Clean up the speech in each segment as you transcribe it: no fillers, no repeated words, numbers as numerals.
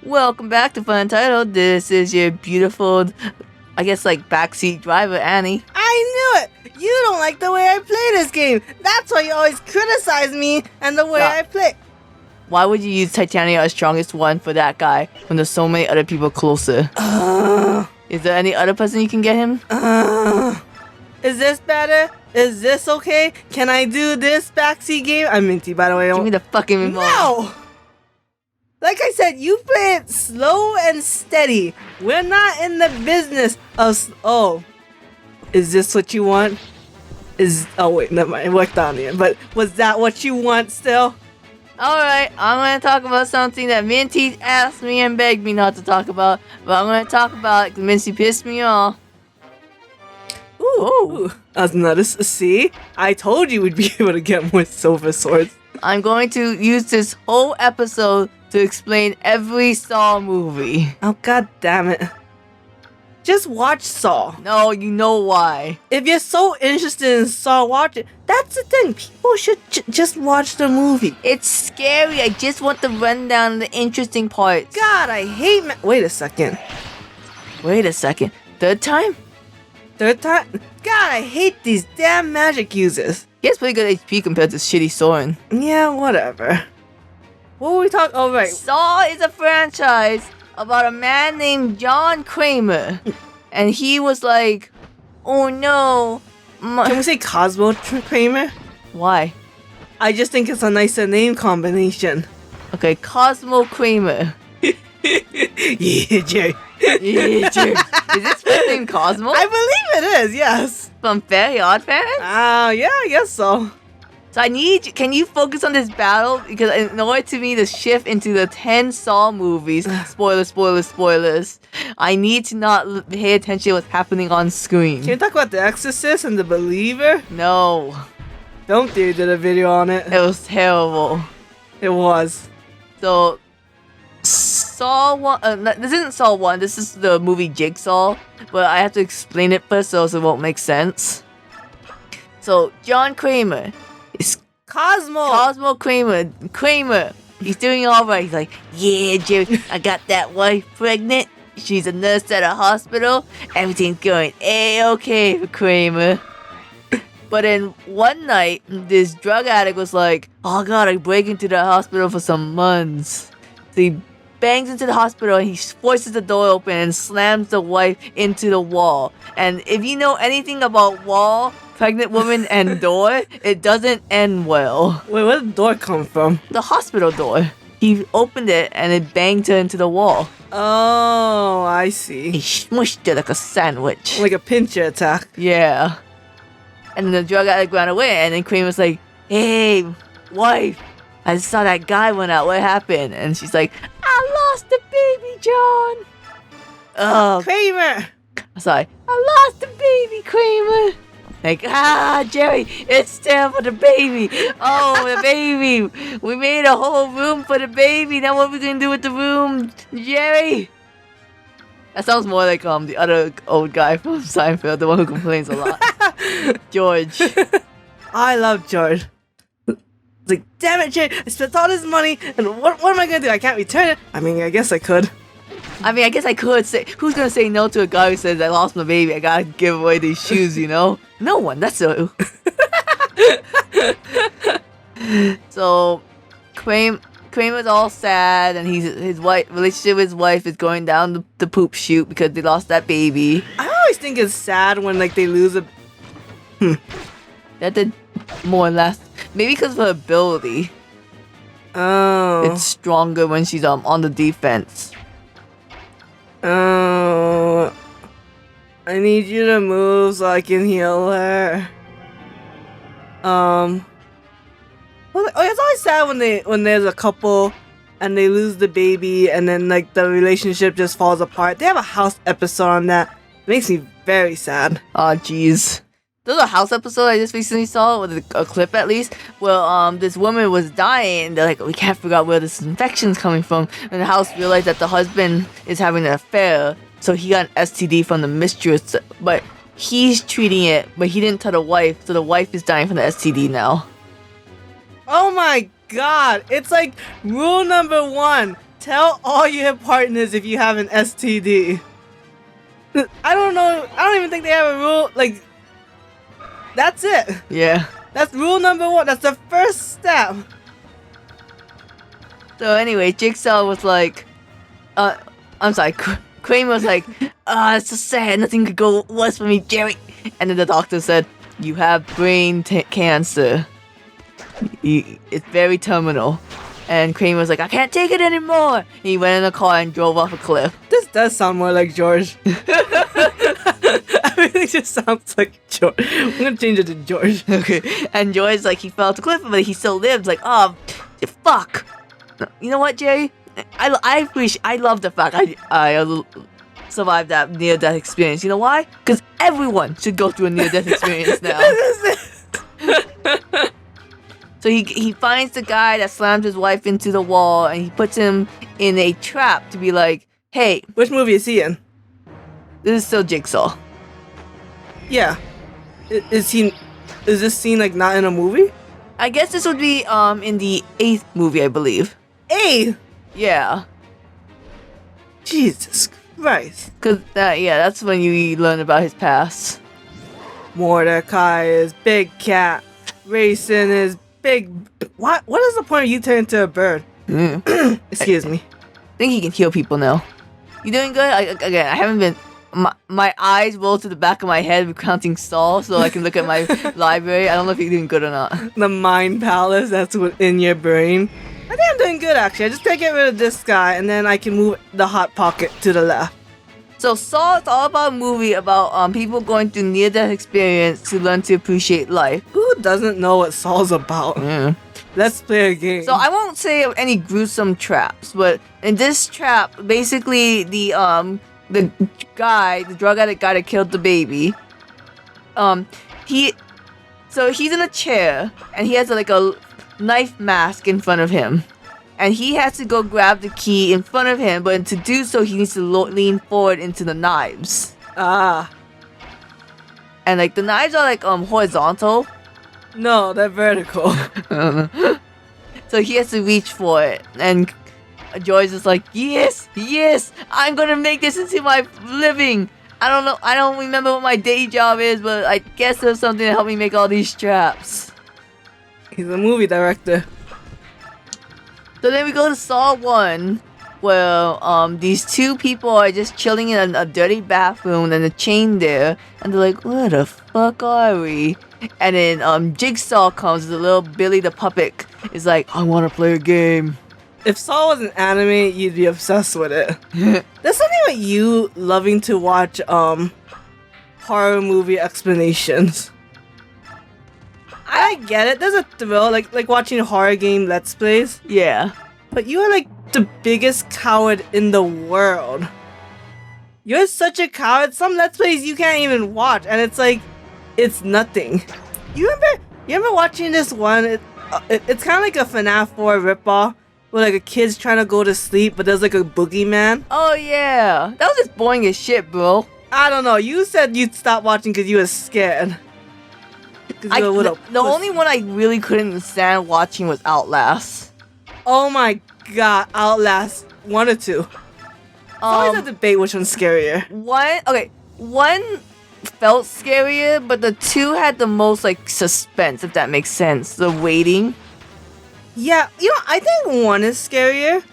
Welcome back to FunUntitled. This is your beautiful, I guess, like, backseat driver, Annie. I knew it! You don't like the way I play this game. That's why you always criticize me and the way Stop. I play. Why would you use Titania as strongest one for that guy when there's so many other people closer? Is there any other person you can get him? Is this better? Is this okay? Can I do this backseat game? I'm Minty, by the way. Give me the fucking remote. No! Like I said, you play it slow and steady. We're not in the business of... Oh. Is this what you want? Oh, wait, never mind. It worked on you. But was that what you want still? Alright, I'm going to talk about something that Minty asked me and begged me not to talk about. But I'm going to talk about it because Minty pissed me off. Ooh. See? I told you we'd be able to get more silver swords. I'm going to use this whole episode to explain every Saw movie. Oh, god damn it. Just watch Saw. No, you know why. If you're so interested in Saw, watch it. That's the thing. People should just watch the movie. It's scary. I just want the rundown and the interesting parts. God, I hate Wait a second. Third time? Third time? God, I hate these damn magic users. He has pretty good HP compared to shitty Soren. Yeah, whatever. What were we talking? Oh, right. Saw is a franchise about a man named John Kramer. And he was like, oh no. Can we say Cosmo Kramer? Why? I just think it's a nicer name combination. Okay, Cosmo Kramer. Yeah, Jerry. Yeah, Jerry. Is this his name Cosmo? I believe it is, yes. From Very Odd Parents? Yeah, I guess so. So can you focus on this battle? Because in order to me to shift into the 10 Saw movies, spoilers, I need to not pay attention to what's happening on screen. Can you talk about The Exorcist and The Believer? No. Don't Theory did a video on it. It was terrible. It was. So, Saw 1, this isn't Saw 1, this is the movie Jigsaw, but I have to explain it first so it won't make sense. So, John Kramer is Cosmo Kramer. He's doing alright. He's like, yeah, Jerry, I got that wife pregnant. She's a nurse at a hospital. Everything's going A-okay for Kramer. But then one night, this drug addict was like, oh god, I break into the hospital for some months. So he bangs into the hospital and he forces the door open and slams the wife into the wall. And if you know anything about wall, pregnant woman, and door, it doesn't end well. Wait, where did the door come from? The hospital door. He opened it and it banged her into the wall. Oh, I see. He smushed it like a sandwich. Like a pincher attack. Yeah. And then the drug addict ran away, and then Kramer's like, hey, wife, I saw that guy went out. What happened? And she's like, I lost the baby, John. Oh, Kramer! sorry. I lost the baby, Kramer. Like, Jerry, it's time for the baby. Oh, the baby. We made a whole room for the baby. Now what are we going to do with the room, Jerry? That sounds more like the other old guy from Seinfeld, the one who complains a lot. George. I love George. It's like, damn it, Jerry, I spent all this money, and what am I gonna do? I can't return it. I mean, I guess I could. I guess I could say, who's gonna say no to a guy who says, I lost my baby, I gotta give away these shoes, you know? No one, that's so. So, Kramer's all sad, and his relationship with his wife is going down the poop chute because they lost that baby. I always think it's sad when, like, they lose a... That did more or less. Maybe because of her ability. Oh. It's stronger when she's on the defense. Oh. I need you to move so I can heal her. Well, it's always sad when there's a couple and they lose the baby and then like the relationship just falls apart. They have a house episode on that. It makes me very sad. Oh, jeez. There's a house episode I just recently saw, with a clip at least, where this woman was dying, and they're like, we can't figure out where this infection's coming from. And the house realized that the husband is having an affair, so he got an STD from the mistress, but he's treating it, but he didn't tell the wife, so the wife is dying from the STD now. Oh my god! It's like rule number 1. Tell all your partners if you have an STD. I don't know. I don't even think they have a rule. Like, that's it. Yeah. That's rule number 1. That's the first step. So anyway, Jigsaw was like, I'm sorry, Crane was like, it's so sad, nothing could go worse for me, Jerry. And then the doctor said, you have brain cancer. It's very terminal. And Crane was like, I can't take it anymore. And he went in the car and drove off a cliff. This does sound more like George. I really just sounds like George. I'm gonna change it to George. Okay. And George's like, he fell off the cliff, but he still lives. Like, oh, fuck. You know what, Jerry? I love the fact I survived that near-death experience. You know why? Because everyone should go through a near-death experience now. So he finds the guy that slammed his wife into the wall, and he puts him in a trap to be like, hey. Which movie is he in? This is still Jigsaw. Yeah. Is this scene like not in a movie? I guess this would be in the 8th movie, I believe. 8th? Yeah. Jesus Christ. Cause that's when you learn about his past. Mordecai is big cat. Racing is big. What is the point of you turning into a bird? Excuse me. I think he can heal people now. You doing good? I haven't been. My eyes roll to the back of my head counting Saul so I can look at my library. I don't know if you're doing good or not. The mind palace that's in your brain. I think I'm doing good actually. I just gotta get rid of this guy and then I can move the hot pocket to the left. So Saul is all about a movie about people going through near-death experience to learn to appreciate life. Who doesn't know what Saul's about? Yeah. Let's play a game. So I won't say any gruesome traps, but in this trap, basically the drug addict guy that killed the baby, he's in a chair and he has a knife mask in front of him. And he has to go grab the key in front of him, but to do so, he needs to lean forward into the knives. Ah. And the knives are horizontal. No, they're vertical. So he has to reach for it. And Joyce is like, yes, I'm gonna make this into my living. I don't know, I don't remember what my day job is, but I guess there's something to help me make all these traps. He's a movie director. So then we go to Saw 1, where these two people are just chilling in a dirty bathroom and a chain there, and they're like, where the fuck are we? And then Jigsaw comes, the little Billy the puppet is like, I want to play a game. If Saw was an anime, you'd be obsessed with it. There's something with you loving to watch horror movie explanations. I get it. There's a thrill, like watching horror game Let's Plays. Yeah. But you are the biggest coward in the world. You're such a coward. Some Let's Plays you can't even watch, and it's nothing. You remember watching this one? It's kind of like a FNAF 4 ripoff, where a kid's trying to go to sleep, but there's a boogeyman. Oh yeah, that was just boring as shit, bro. I don't know. You said you'd stop watching because you were scared. The only one I really couldn't stand watching was Outlast. Oh my god, Outlast 1 or 2. It's always a debate which one's scarier. One felt scarier, but the 2 had the most suspense, if that makes sense. The waiting. Yeah, I think 1 is scarier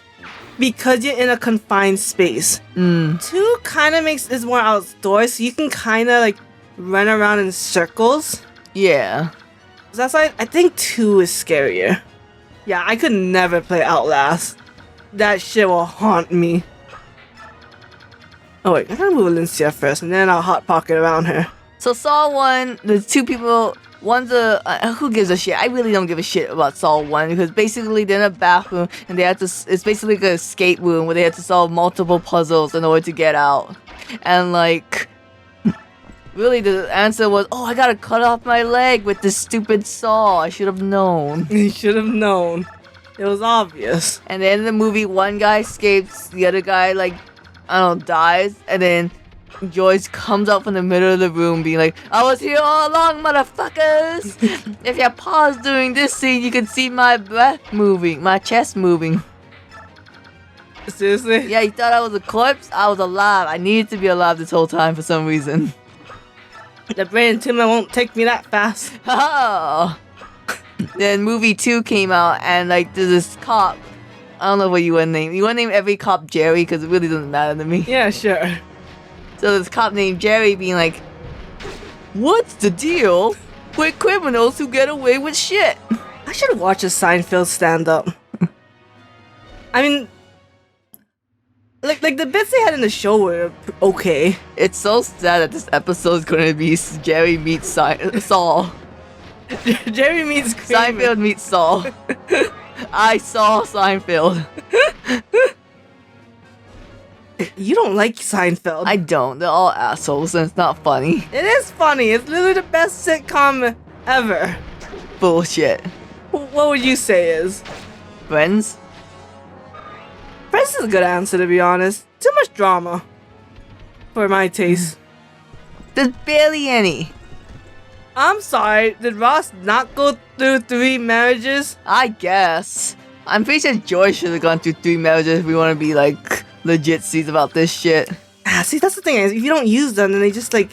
because you're in a confined space. 2 kind of is more outdoors, so you can kind of run around in circles. Yeah. So that's why I think 2 is scarier. Yeah, I could never play Outlast. That shit will haunt me. Oh wait, I gotta move Alicia first, and then I'll hot pocket around her. So Saw 1, the two people, one's who gives a shit? I really don't give a shit about Saw 1, because basically they're in a bathroom, and it's basically like an escape room where they have to solve multiple puzzles in order to get out. And really, the answer was, I gotta cut off my leg with this stupid saw. I should have known. You should have known. It was obvious. And then in the movie, one guy escapes, the other guy, dies, and then Joyce comes out from the middle of the room being like, I was here all along, motherfuckers! If you pause during this scene, you can see my breath moving, my chest moving. Seriously? Yeah, you thought I was a corpse? I was alive. I needed to be alive this whole time for some reason. The brain tumor won't take me that fast. Oh. Then movie 2 came out, and like there's this cop. I don't know what you want to name. You want to name every cop Jerry because it really doesn't matter to me. Yeah, sure. So this cop named Jerry being like, what's the deal with criminals who get away with shit? I should watch a Seinfeld stand-up. I mean, like the bits they had in the show were okay. It's so sad that this episode is going to be Jerry meets Saul. Jerry meets Kramer. Seinfeld meets Saul. I saw Seinfeld. You don't like Seinfeld. I don't. They're all assholes and it's not funny. It is funny. It's literally the best sitcom ever. Bullshit. What would you say is? Friends? Friends is a good answer, to be honest. Too much drama. For my taste. There's barely any. I'm sorry, did Ross not go through 3 marriages? I guess. I'm pretty sure Joy should have gone through 3 marriages if we want to be like legit seeds about this shit. See, that's the thing is, if you don't use them, then they just like...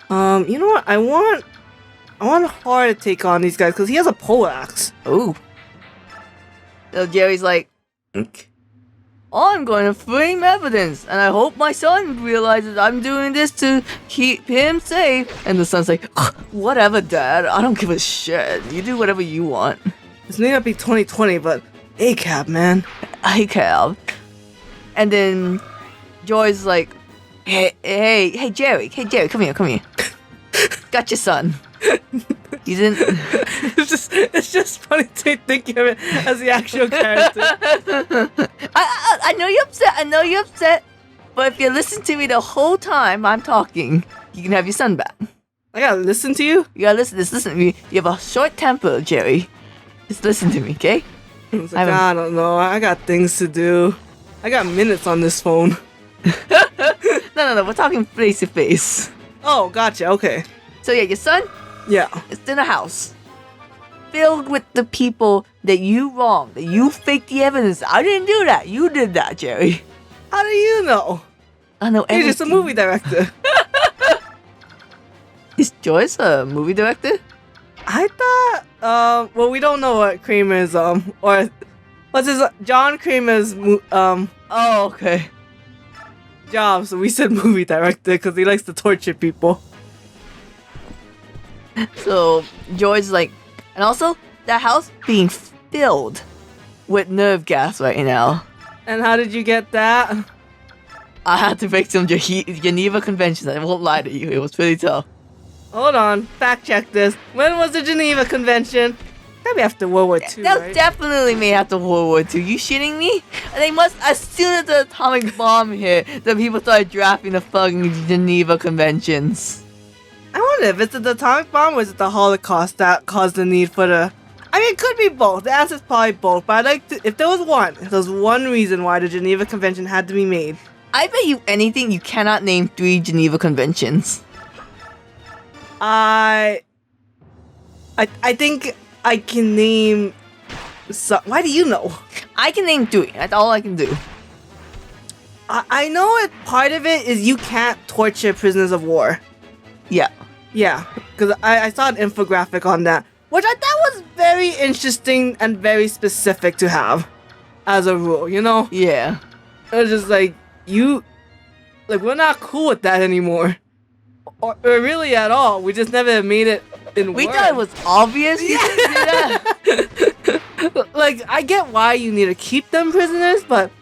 you know what? I want Har to take on these guys, because he has a poleaxe. Ooh. So Jerry's like, I'm going to frame evidence, and I hope my son realizes I'm doing this to keep him safe. And the son's like, whatever, Dad. I don't give a shit. You do whatever you want. This may not be 2020, but ACAB, man. ACAB. And then Joy's like, hey, Jerry. Hey, Jerry, come here. Got your son. You didn't... it's just funny to think of it as the actual character. I know you're upset. But if you listen to me the whole time I'm talking, you can have your son back. I gotta listen to you? You gotta listen to me. You have a short temper, Jerry. Just listen to me, okay? Like, I don't know. I got things to do. I got minutes on this phone. No. We're talking face to face. Oh, gotcha. Okay. So yeah, your son? Yeah. It's in a house filled with the people that you wronged, that you faked the evidence. I didn't do that. You did that, Jerry. How do you know? I know everything. You're just a movie director. Is Joyce a movie director? I thought, well, we don't know what Kramer's, or what's his, John Kramer's, Oh, okay. job, so we said movie director because he likes to torture people. So George's like, and also the house being filled with nerve gas right now. And how did you get that? I had to make some Geneva Conventions. I won't lie to you, it was pretty tough. Hold on, fact check this. When was the Geneva Convention? That'd be after World War II, That right? definitely made after World War II. You shitting me? And they must, as soon as the atomic bomb hit, the people started drafting the fucking Geneva Conventions. I wonder if it's the atomic bomb or is it the Holocaust that caused the need for the... I mean, it could be both. The answer's probably both. But I'd like to... If there was one reason why the Geneva Convention had to be made. I bet you anything you cannot name 3 Geneva Conventions. I think I can name... Why do you know? I can name 3. That's all I can do. I know it, part of it is you can't torture prisoners of war. Yeah. Yeah, because I saw an infographic on that, which I thought was very interesting and very specific to have as a rule, you know? Yeah. It was just like, we're not cool with that anymore. Or really at all. We just never made it in We words. thought it was obvious you didn't do that. Like, I get why you need to keep them prisoners, but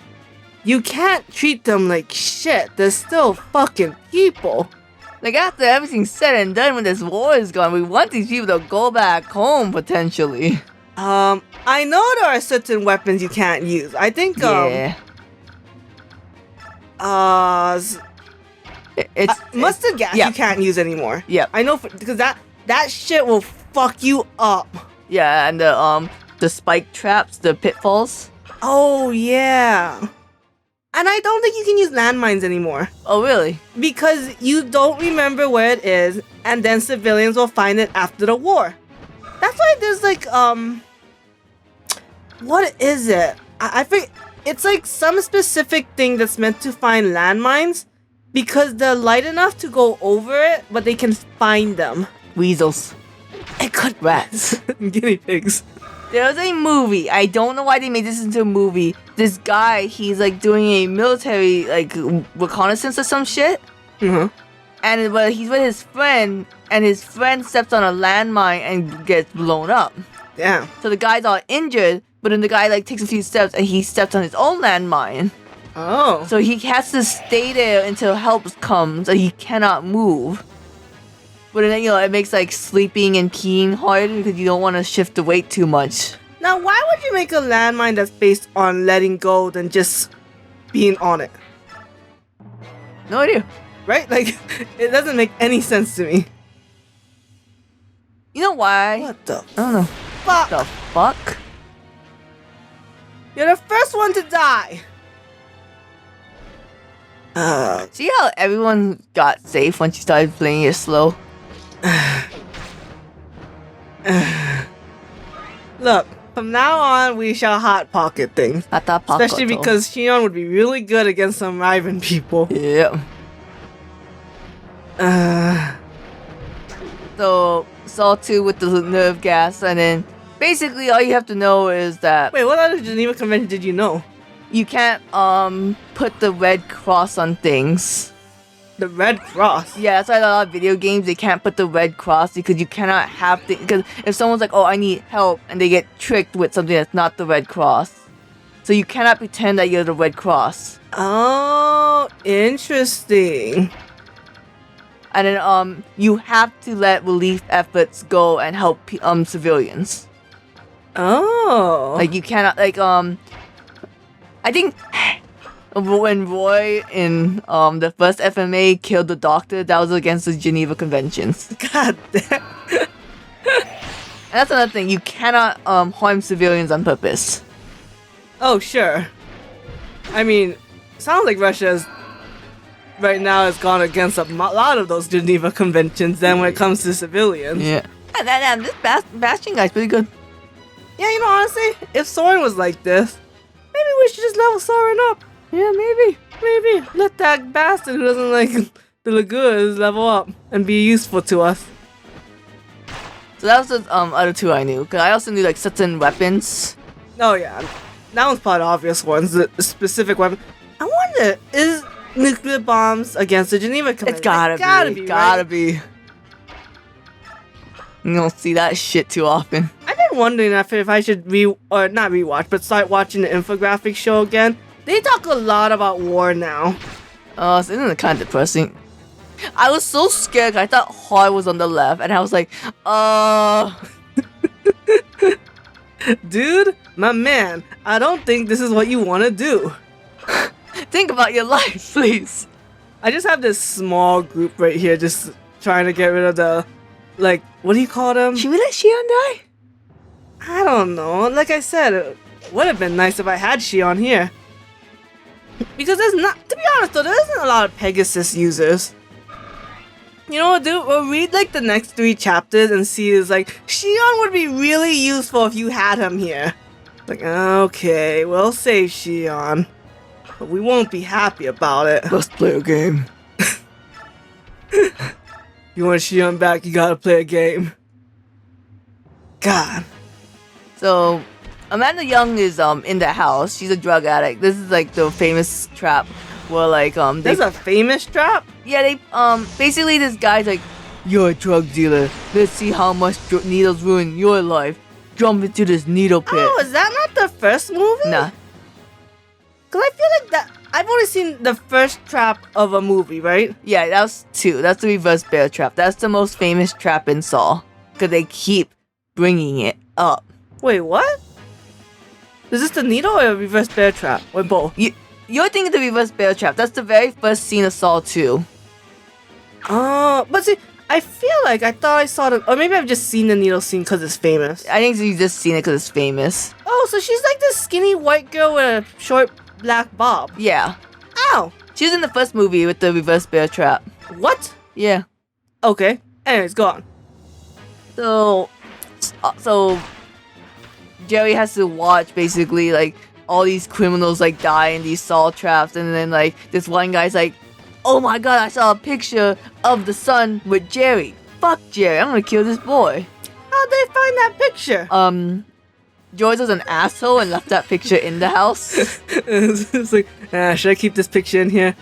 you can't treat them like shit. They're still fucking people. Like, after everything's said and done when this war is gone, we want these people to go back home, potentially. I know there are certain weapons you can't use. I think, Yeah. mustard gas yeah. you can't use anymore. Yeah. I know, because that shit will fuck you up. Yeah, and the spike traps, the pitfalls. Oh, yeah. And I don't think you can use landmines anymore. Oh, really? Because you don't remember where it is, and then civilians will find it after the war. That's why there's like, what is it? I think it's like some specific thing that's meant to find landmines because they're light enough to go over it, but they can find them. Weasels. It could Rats. Guinea pigs. There was a movie. I don't know why they made this into a movie. This guy, he's like doing a military like reconnaissance or some shit. Mm-hmm. And but he's with his friend, and his friend steps on a landmine and gets blown up. Damn. So the guy's all injured, but then the guy like takes a few steps and he steps on his own landmine. Oh. So he has to stay there until help comes, and he cannot move. But then, it makes like sleeping and peeing hard because you don't want to shift the weight too much. Now, why would you make a landmine that's based on letting go than just being on it? No idea. Right? Like, it doesn't make any sense to me. You know why? What the I don't know. fuck? The fuck? You're the first one to die. See how everyone got safe once you started playing it slow? Look, from now on, we shall hot pocket things. Especially because Shion would be really good against some Riven people. Yeah. So, Saw 2 with the nerve gas, and then basically all you have to know is that Wait, what other Geneva Convention did you know? you can't put the red cross on things. The Red Cross. Yeah, that's why a lot of video games they can't put the red cross because you cannot have things. Because if someone's like, "Oh, I need help," and they get tricked with something that's not the red cross, so you cannot pretend that you're the red cross. Oh, interesting. And then you have to let relief efforts go and help civilians. Oh. Like you cannot I think when Roy in the first FMA killed the doctor, that was against the Geneva Conventions. God damn. And that's another thing, you cannot harm civilians on purpose. Oh, sure. I mean, sounds like Russia right now has gone against a lot of those Geneva Conventions then when it comes to civilians. Yeah. And this Bastion guy's pretty good. Yeah, honestly, if Soren was like this, maybe we should just level Soren up. Yeah, maybe. Maybe let that bastard who doesn't like the Lagoons level up and be useful to us. So that was the other two I knew. Cause I also knew like certain weapons. Oh yeah, that one's part of the obvious ones. The specific weapon. I wonder, is nuclear bombs against the Geneva Convention? It's gotta be. Gotta be. You don't see that shit too often. I've been wondering if I should not rewatch, but start watching the infographic show again. They talk a lot about war now. Oh, so isn't it kind of depressing? I was so scared 'cause I thought Hard was on the left, and I was like, Dude, my man, I don't think this is what you want to do. think about your life, please. I just have this small group right here just trying to get rid of the, like, what do you call them? Should we let Shion die? I don't know. Like I said, it would have been nice if I had Shion here. Because there's not, to be honest though, there isn't a lot of Pegasus users. You know what, dude? We'll read like the next 3 chapters and see is like, Shion would be really useful if you had him here. Like, okay, we'll save Shion. But we won't be happy about it. Let's play a game. You want Shion back, you gotta play a game. God. So, Amanda Young is in the house. She's a drug addict. This is like the famous trap where like There's a famous trap? yeah, they basically this guy's like, "You're a drug dealer. Let's see how much needles ruin your life. Jump into this needle pit." Oh, is that not the first movie? Nah. Cause I feel like that I've only seen the first trap of a movie, right? Yeah, that was 2. That's the reverse bear trap. That's the most famous trap in Saw. Because they keep bringing it up. Wait, what? Is this the needle or a reverse bear trap? Or both? You're thinking the reverse bear trap. That's the very first scene of Saw 2. Oh, but see, I feel like I thought I saw the, or maybe I've just seen the needle scene because it's famous. I think you just seen it because it's famous. Oh, so she's like this skinny white girl with a short black bob. Yeah. No. She was in the first movie with the reverse bear trap. What? Yeah. Okay. Anyways, go on. So Jerry has to watch basically like all these criminals like die in these saw traps, and then like this one guy's like, "Oh my god, I saw a picture of the son with Jerry. Fuck Jerry, I'm gonna kill this boy." How'd they find that picture? George was an asshole and left that picture in the house. It's like, should I keep this picture in here?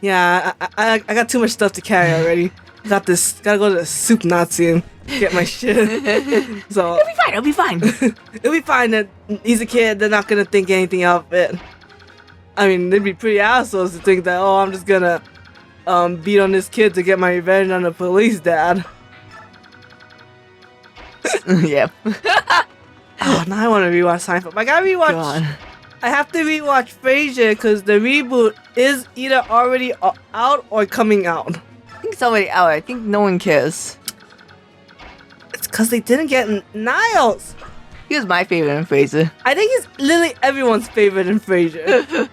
Yeah, I got too much stuff to carry already. Gotta go to the soup Nazi and get my shit. So It'll be fine. it'll be fine that he's a kid. They're not gonna think anything of it. I mean, they'd be pretty assholes to think that, oh, I'm just gonna beat on this kid to get my revenge on the police dad. Yep. Oh, now I want to rewatch Seinfeld. I gotta rewatch. God. I have to rewatch Frasier because the reboot is either already out or coming out. I think it's already out. I think no one cares. It's because they didn't get Niles. He was my favorite in Frasier. I think he's literally everyone's favorite in Frasier.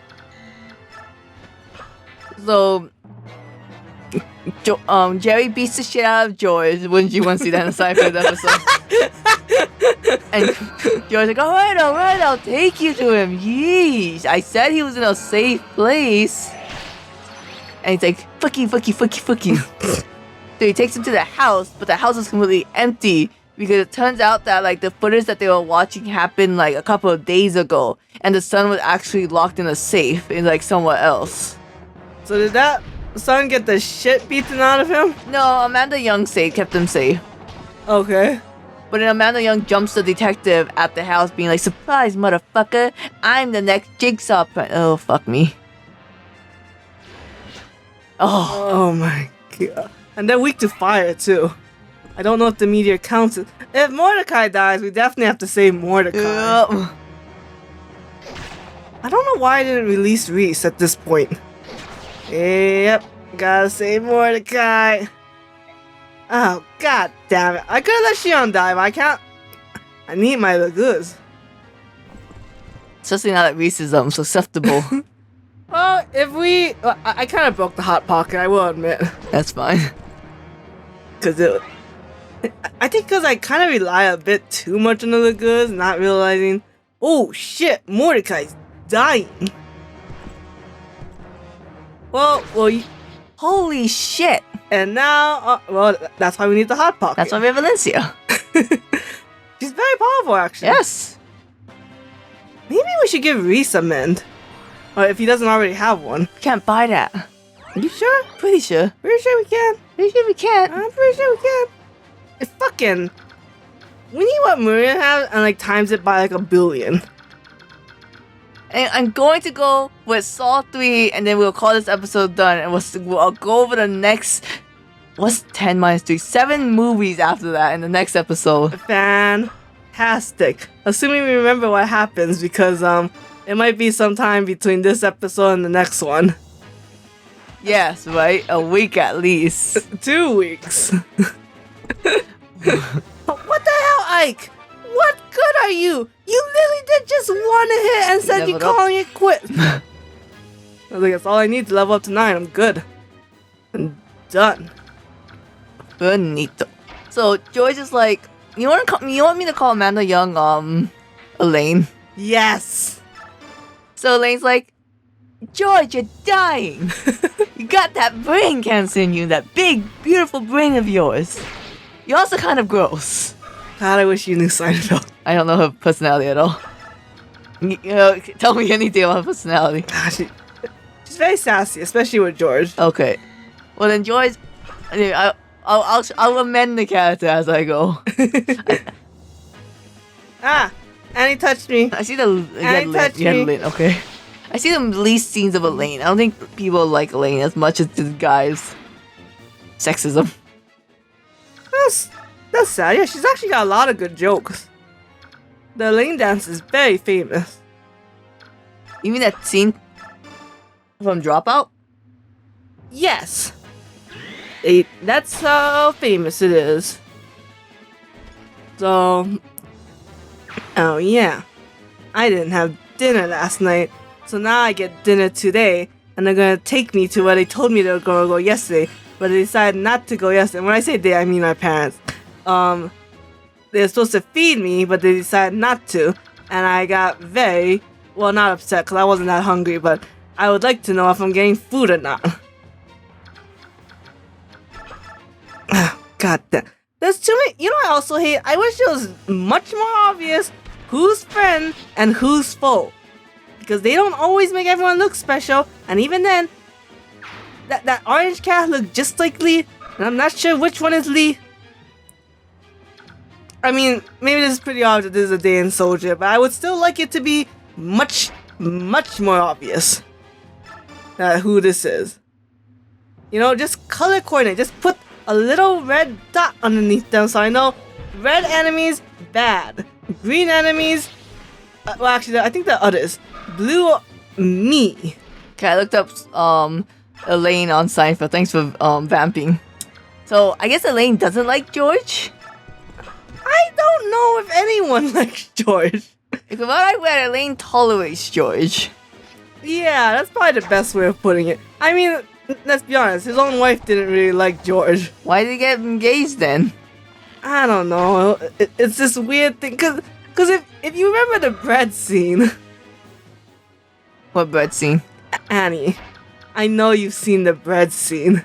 So, Jerry beats the shit out of George. Wouldn't you want to see that in a Seinfeld episode? And George's like, alright, I'll take you to him. Yeesh. I said he was in a safe place. And he's like, fuck you. So he takes him to the house, but the house is completely empty because it turns out that like the footage that they were watching happened like a couple of days ago, and the son was actually locked in a safe in like somewhere else. So did that son get the shit beaten out of him? No, Amanda Young kept him safe. Okay. But then Amanda Young jumps the detective at the house being like, surprise, motherfucker, I'm the next Jigsaw Oh, fuck me. Oh my god. And they're weak to fire, too. I don't know if the meteor counts it. If Mordecai dies, we definitely have to save Mordecai. Yep. I don't know why I didn't release Reese at this point. Yep, gotta save Mordecai. Oh, god damn it. I could've let Shion die, but I can't. I need my Lagoos. Especially now that Reese is susceptible. Well, if we... I kind of broke the Hot Pocket, I will admit. That's fine. Because I think because I kind of rely a bit too much on the Lagoos, not realizing... Oh, shit, Mordecai's dying. Well, Holy shit. and now... well, that's why we need the Hot Pocket. That's why we have Valencia. She's very powerful, actually. Yes. Maybe we should give Reese a mend. Or if he doesn't already have one. Can't buy that. You sure? Pretty sure. Pretty sure we can. Pretty sure we can't. I'm pretty sure we can. It's fucking... We need what Maria has and like times it by like 1 billion. And I'm going to go with Saw 3, and then we'll call this episode done, and we'll go over the next... What's 10 minus 3? 7 movies after that in the next episode. Fantastic. Assuming we remember what happens, because it might be some time between this episode and the next one. Yes, right? A week at least. 2 weeks. What the hell, Ike? What good are you? You literally did just 1 hit and said you're Leveled up. calling it quits. I was like, that's all I need to level up to 9. I'm good. I'm done. Bonito. So George is like, you want me to call Amanda Young Elaine? Yes. So Elaine's like, George, you're dying. You got that brain cancer in you, that big, beautiful brain of yours. You're also kind of gross. God, I wish you knew Seinfeld. I don't know her personality at all. You know, tell me anything about her personality. She's very sassy, especially with George. Okay. Well then, George, anyway, I'll amend the character as I go. Annie touched me. I see the Annie touched me. Elaine, okay. I see the least scenes of Elaine. I don't think people like Elaine as much as the guys. Sexism. That's sad. Yeah, she's actually got a lot of good jokes. The Elaine dance is very famous. Even that scene from Dropout? Yes. That's how famous it is. So, oh yeah, I didn't have dinner last night, so now I get dinner today, and and they're gonna take me to where they told me they were gonna go yesterday, but they decided not to go yesterday. When I say they, I mean my parents. They're supposed to feed me, but they decided not to, and I got very, well, not upset because I wasn't that hungry, but I would like to know if I'm getting food or not. God damn. There's too many. You know what I also hate? I wish it was much more obvious who's friend and who's foe. Because they don't always make everyone look special. And even then, that orange cat looked just like Lee. And I'm not sure which one is Lee. I mean, maybe this is pretty obvious this is a Dayan soldier. But I would still like it to be much, much more obvious who this is. You know, just color coordinate. Just put a little red dot underneath them so I know red enemies, bad. Green enemies, well, actually, I think the others. Blue, me. Okay, I looked up Elaine on Seinfeld. Thanks for vamping. So I guess Elaine doesn't like George. I don't know if anyone likes George. From what I read, Elaine tolerates George. Yeah, that's probably the best way of putting it. I mean, let's be honest, his own wife didn't really like George. Why did he get engaged then? I don't know. It's this weird thing. Cause if you remember the bread scene. What bread scene? Annie, I know you've seen the bread scene.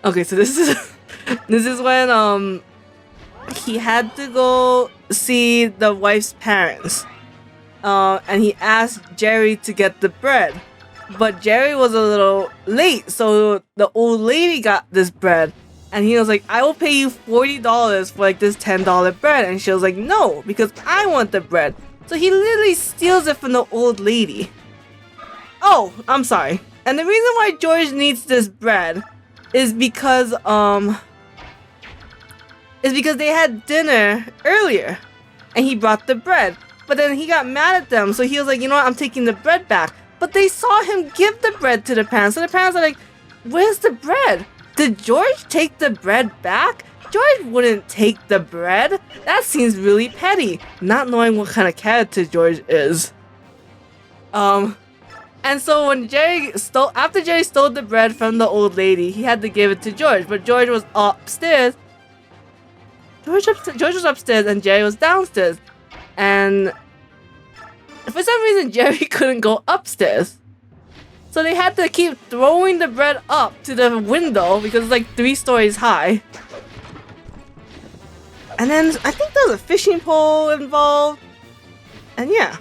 Okay, so this is when he had to go see the wife's parents. And he asked Jerry to get the bread. But Jerry was a little late, so the old lady got this bread. And he was like, I will pay you $40 for like this $10 bread. And she was like, no, because I want the bread. So he literally steals it from the old lady. Oh, I'm sorry. And the reason why George needs this bread is because they had dinner earlier. And he brought the bread. But then he got mad at them. So he was like, you know what, I'm taking the bread back. But they saw him give the bread to the parents. So the parents are like, where's the bread? Did George take the bread back? George wouldn't take the bread. That seems really petty. Not knowing what kind of character George is. And so when after Jerry stole the bread from the old lady, he had to give it to George. But George was upstairs. George was upstairs and Jerry was downstairs. And for some reason, Jerry couldn't go upstairs. So they had to keep throwing the bread up to the window because it's like 3 stories high. And then I think there was a fishing pole involved. And yeah.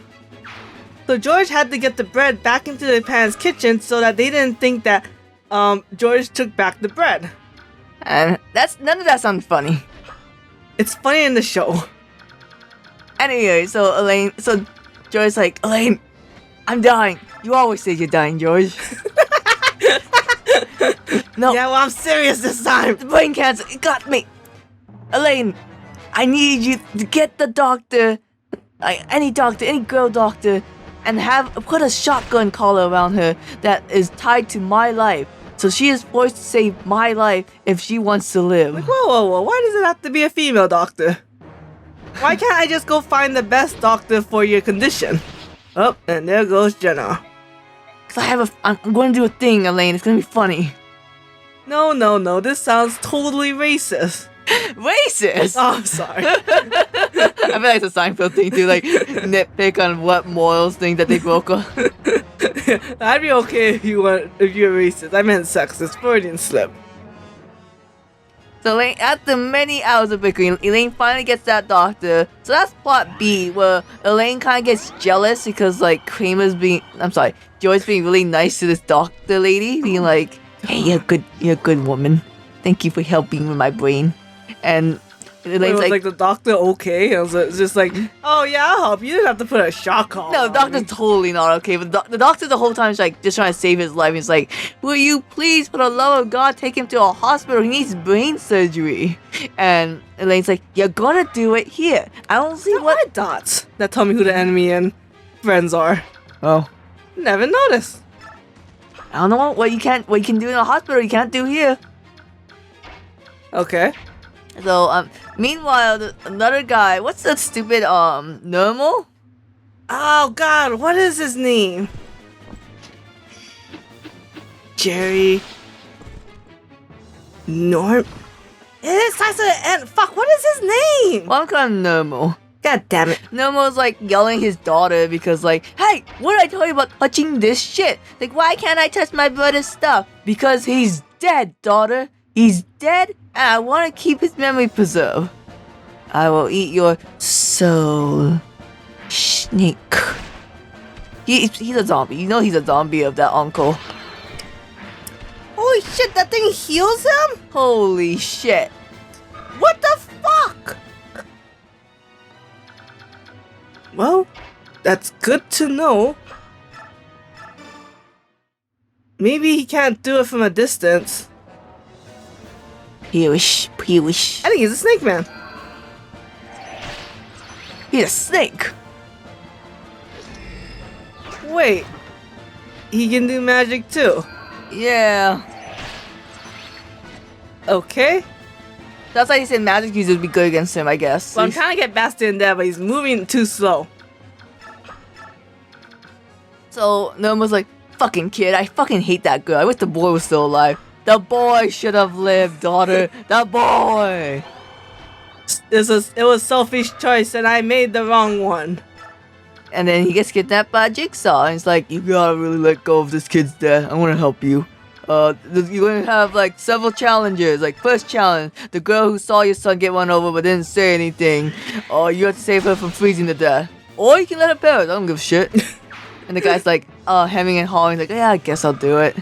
So George had to get the bread back into the parents' kitchen so that they didn't think that George took back the bread. And none of that sounds funny. It's funny in the show. Anyway, so George's like, Elaine, I'm dying. You always say you're dying, George. No. Yeah, well, I'm serious this time. The brain cancer, it got me. Elaine, I need you to get the doctor, any girl doctor, and put a shotgun collar around her that is tied to my life. So she is forced to save my life if she wants to live. Like, whoa. Why does it have to be a female doctor? Why can't I just go find the best doctor for your condition? Oh, and there goes Jenna. Cause I'm going to do a thing, Elaine. It's gonna be funny. No. This sounds totally racist. Racist? Oh, I'm sorry. I feel like it's a Seinfeld thing to like nitpick on what morals thing that they broke on. I'd be okay if you're racist. I meant sexist. Freudian slip. So Elaine, after many hours of bickering, Elaine finally gets that doctor. So that's plot B, where Elaine kind of gets jealous because like Joy's being really nice to this doctor lady, being like, "Hey, you're a good woman. Thank you for helping with my brain." And Elaine's like the doctor okay? I was just like, oh yeah, I'll help you. You didn't have to put a shock collar. No, the doctor's totally not okay. But the doctor the whole time is like just trying to save his life. He's like, will you please, for the love of God, take him to a hospital? He needs brain surgery. And Elaine's like, you're gonna do it here. I don't see what dots that tell me who the enemy and friends are. Oh, never noticed. I don't know what you can do in a hospital. You can't do here. Okay. So, meanwhile, another guy, what's that stupid, normal? Oh god, what is his name? Jerry. Norm. It starts with an N. Fuck, what is his name? Well, I'm calling Normal. God damn it. Normal's like yelling his daughter because like, hey, what did I tell you about touching this shit? Like, why can't I touch my brother's stuff? Because he's dead, daughter. He's dead, and I want to keep his memory preserved. I will eat your soul, snake. He's a zombie. You know he's a zombie of that uncle. Holy shit, that thing heals him? Holy shit. What the fuck? Well, that's good to know. Maybe he can't do it from a distance. Pewish. I think he's a snake man. He's a snake. Wait. He can do magic too. Yeah. Okay. That's why he said magic users would be good against him, I guess. Well, I'm trying to get Bastion there, but he's moving too slow. So Norma's like, fucking kid, I fucking hate that girl. I wish the boy was still alive. The boy should have lived, daughter. The boy. It was selfish choice, and I made the wrong one. And then he gets kidnapped by Jigsaw, and he's like, you gotta really let go of this kid's death. I wanna help you. You're gonna have like several challenges. Like, first challenge, the girl who saw your son get run over but didn't say anything. You have to save her from freezing to death. Or you can let her perish. I don't give a shit. And the guy's like, hemming and hawing, like, yeah, I guess I'll do it.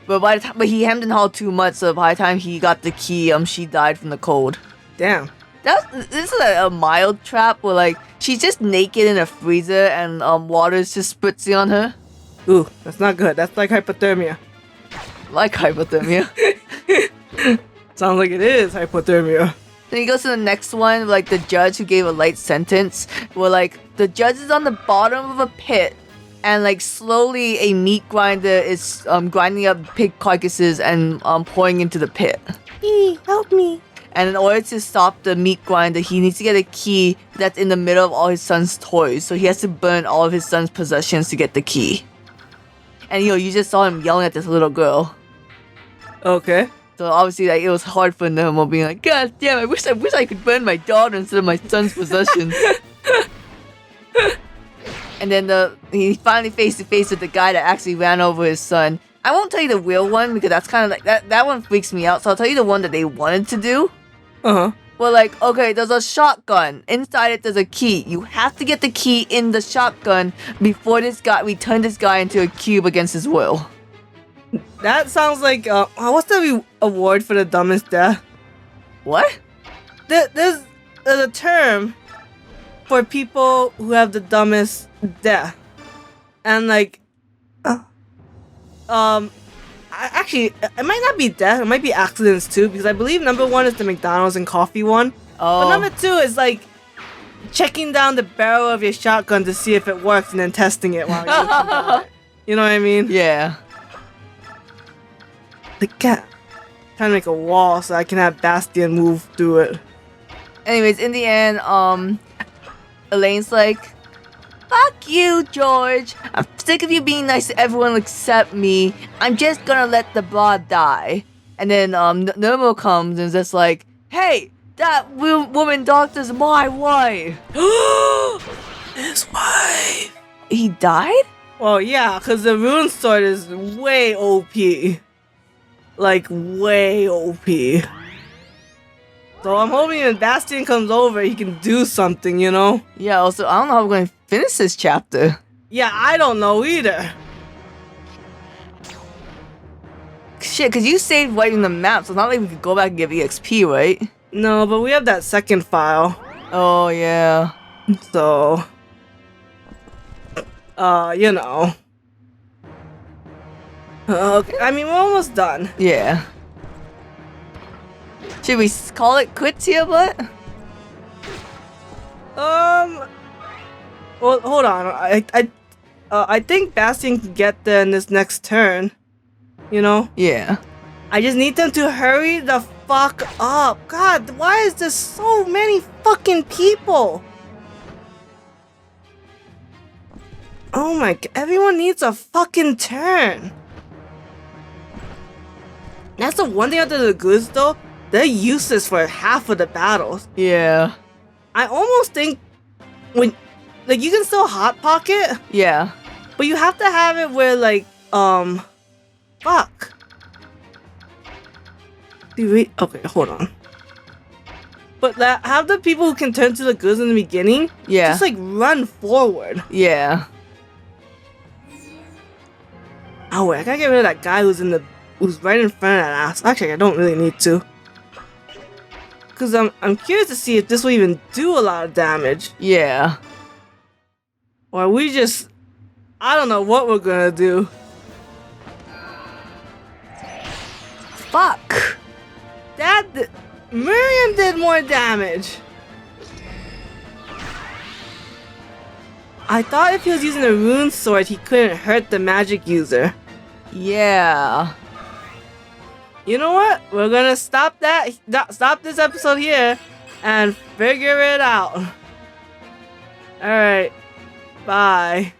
But he hemmed and hawed too much, so by the time he got the key, she died from the cold. Damn. This is a mild trap where like she's just naked in a freezer and water's just spritzing on her. Ooh, that's not good. That's like hypothermia. Like hypothermia. Sounds like it is hypothermia. Then he goes to the next one, like the judge who gave a light sentence, where like the judge is on the bottom of a pit, and like slowly a meat grinder is grinding up pig carcasses and pouring into the pit. Help me. And in order to stop the meat grinder, he needs to get a key that's in the middle of all his son's toys. So he has to burn all of his son's possessions to get the key. And you just saw him yelling at this little girl. Okay. So obviously, like, it was hard for Normal being like, God damn, I wish I could burn my daughter instead of my son's possessions. And then he finally face to face with the guy that actually ran over his son. I won't tell you the real one because that's kind of like that one freaks me out. So I'll tell you the one that they wanted to do. Uh-huh. Well, like, okay, there's a shotgun. Inside it, there's a key. You have to get the key in the shotgun before we turn this guy into a cube against his will. That sounds like, what's the award for the dumbest death? What? There's a term for people who have the dumbest death. And like, actually, it might not be death. It might be accidents too, because I believe number 1 is the McDonald's and coffee one. Oh. But number 2 is like checking down the barrel of your shotgun to see if it works and then testing it while you're looking at it. You know what I mean? Yeah. The cat. Trying to make a wall so I can have Bastion move through it. Anyways, in the end, Elaine's like, fuck you, George. I'm sick of you being nice to everyone except me. I'm just gonna let the broad die. And then Normal comes and is just like, hey, that woman doctor's my wife. His wife. He died? Well, yeah, because the rune sword is way OP. Like, way OP. So I'm hoping when Bastion comes over, he can do something, you know? Yeah, also, I don't know how we're going to finish this chapter. Yeah, I don't know either. Shit, because you saved wiping the map, so it's not like we could go back and get EXP, right? No, but we have that second file. Oh, yeah. So... you know. Okay, I mean, we're almost done. Yeah. Should we call it quits here, but? Well, hold on. I think Bastion can get there in this next turn. You know? Yeah. I just need them to hurry the fuck up. God, why is there so many fucking people? Oh my god, everyone needs a fucking turn. That's the one thing after the goods though. They're useless for half of the battles. Yeah. I almost think when like you can still hot pocket, Yeah. but you have to have it where like fuck. Dude, wait, okay, hold on. But have the people who can turn to the goods in the beginning, just like run forward. Yeah. Oh wait, I gotta get rid of that guy who's right in front of that ass. Actually, I don't really need to. Cause I'm curious to see if this will even do a lot of damage. Yeah. Or we just I don't know what we're gonna do. Fuck. Miriam did more damage. I thought if he was using a rune sword, he couldn't hurt the magic user. Yeah. You know what? We're gonna stop this episode here and figure it out. Alright. Bye.